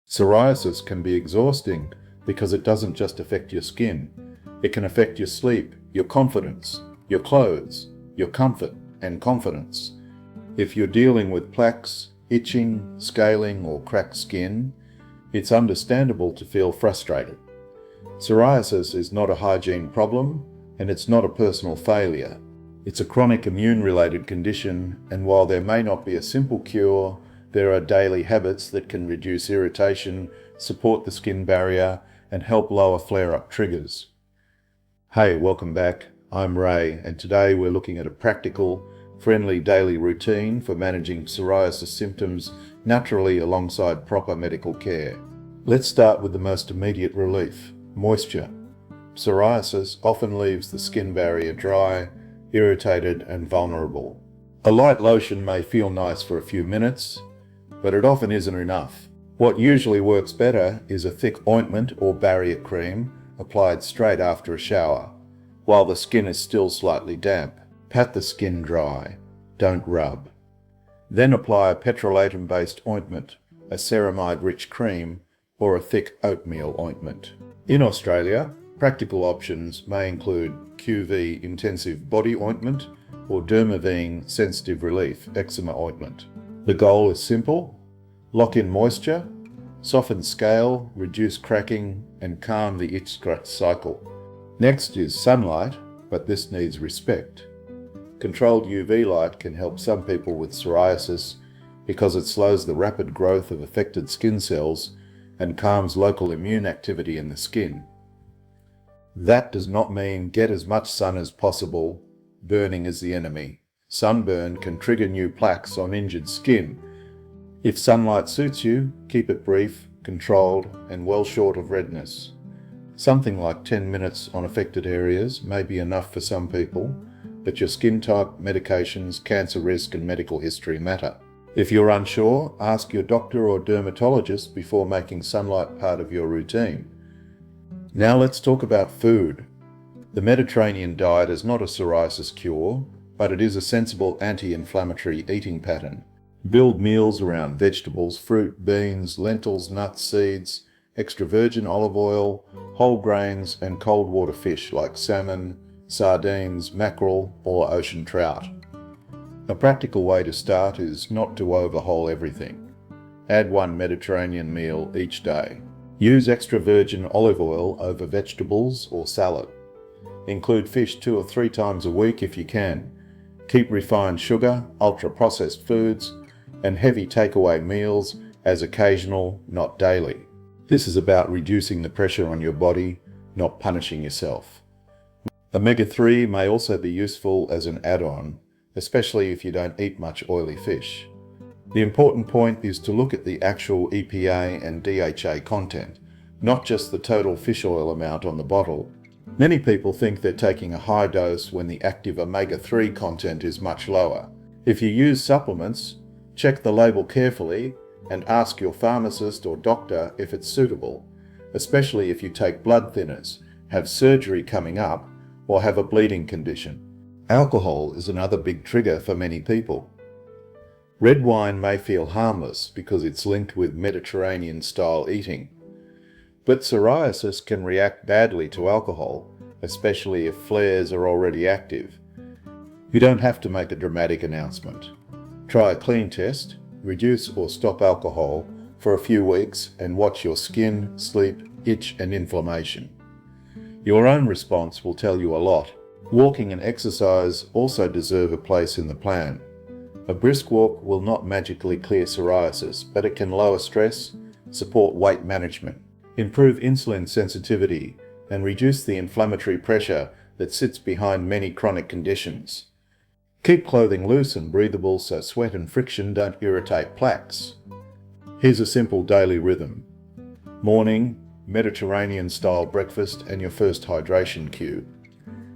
Psoriasis can be exhausting because it doesn't just affect your skin. It can affect your sleep, your confidence, your clothes, your comfort and confidence. If you're dealing with plaques, itching, scaling or cracked skin, it's understandable to feel frustrated. Psoriasis is not a hygiene problem and it's not a personal failure. It's a chronic immune-related condition, and while there may not be a simple cure, there are daily habits that can reduce irritation, support the skin barrier, and help lower flare-up triggers. Hey, welcome back. I'm Ray, and today we're looking at a practical, friendly daily routine for managing psoriasis symptoms naturally alongside proper medical care. Let's start with the most immediate relief: moisture. Psoriasis often leaves the skin barrier dry, irritated, and vulnerable. A light lotion may feel nice for a few minutes, but it often isn't enough. What usually works better is a thick ointment or barrier cream applied straight after a shower, while the skin is still slightly damp. Pat the skin dry, don't rub. Then apply a petrolatum-based ointment, a ceramide-rich cream, or a thick oatmeal ointment. In Australia, practical options may include QV Intensive Body Ointment or Dermaveen Sensitive Relief Eczema Ointment. The goal is simple: lock in moisture, soften scale, reduce cracking, and calm the itch-scratch cycle. Next is sunlight, but this needs respect. Controlled UV light can help some people with psoriasis because it slows the rapid growth of affected skin cells and calms local immune activity in the skin. That does not mean get as much sun as possible. Burning is the enemy. Sunburn can trigger new plaques on injured skin. If sunlight suits you, keep it brief, controlled, and well short of redness. Something like 10 minutes on affected areas may be enough for some people, but your skin type, medications, cancer risk, and medical history matter. If you're unsure, ask your doctor or dermatologist before making sunlight part of your routine. Now let's talk about food. The Mediterranean diet is not a psoriasis cure, but it is a sensible anti-inflammatory eating pattern. Build meals around vegetables, fruit, beans, lentils, nuts, seeds, extra virgin olive oil, whole grains, and cold water fish like salmon, sardines, mackerel, or ocean trout. A practical way to start is not to overhaul everything. Add one Mediterranean meal each day. Use extra virgin olive oil over vegetables or salad. Include fish 2 or 3 times a week if you can. Keep refined sugar, ultra-processed foods, and heavy takeaway meals as occasional, not daily. This is about reducing the pressure on your body, not punishing yourself. Omega-3 may also be useful as an add-on, especially if you don't eat much oily fish. The important point is to look at the actual EPA and DHA content, not just the total fish oil amount on the bottle. Many people think they're taking a high dose when the active omega-3 content is much lower. If you use supplements, check the label carefully and ask your pharmacist or doctor if it's suitable, especially if you take blood thinners, have surgery coming up, or have a bleeding condition. Alcohol is another big trigger for many people. Red wine may feel harmless because it's linked with Mediterranean-style eating. But psoriasis can react badly to alcohol, especially if flares are already active. You don't have to make a dramatic announcement. Try a clean test, reduce or stop alcohol for a few weeks, and watch your skin, sleep, itch, and inflammation. Your own response will tell you a lot. Walking and exercise also deserve a place in the plan. A brisk walk will not magically clear psoriasis, but it can lower stress, support weight management, improve insulin sensitivity, and reduce the inflammatory pressure that sits behind many chronic conditions. Keep clothing loose and breathable so sweat and friction don't irritate plaques. Here's a simple daily rhythm. Morning, Mediterranean-style breakfast and your first hydration cue.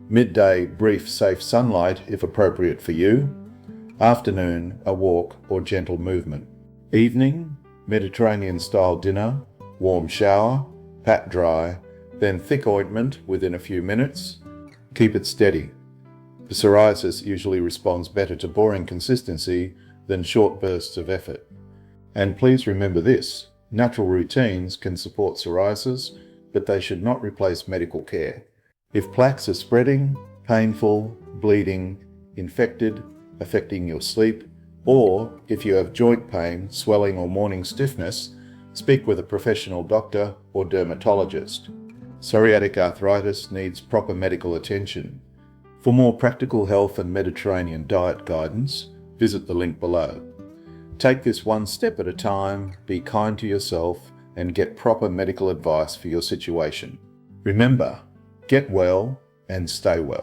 Midday, brief, safe sunlight if appropriate for you. Afternoon, a walk or gentle movement. Evening, Mediterranean-style dinner, warm shower, pat dry, then thick ointment within a few minutes. Keep it steady. Psoriasis usually responds better to boring consistency than short bursts of effort. And please remember this: Natural routines can support psoriasis, but they should not replace medical care. If plaques are spreading, painful, bleeding, infected, affecting your sleep, or if you have joint pain, swelling or morning stiffness, speak with a professional doctor or dermatologist. Psoriatic arthritis needs proper medical attention. For more practical health and Mediterranean diet guidance, visit the link below. Take this one step at a time, be kind to yourself, and get proper medical advice for your situation. Remember, get well and stay well.